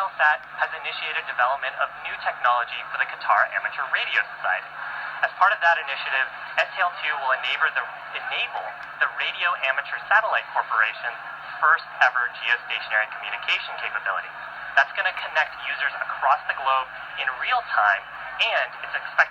Intelsat has initiated development of new technology for the Qatar Amateur Radio Society. As part of that initiative, STL2 will enable the Radio Amateur Satellite Corporation's first ever geostationary communication capability. That's going to connect users across the globe in real time, and it's expected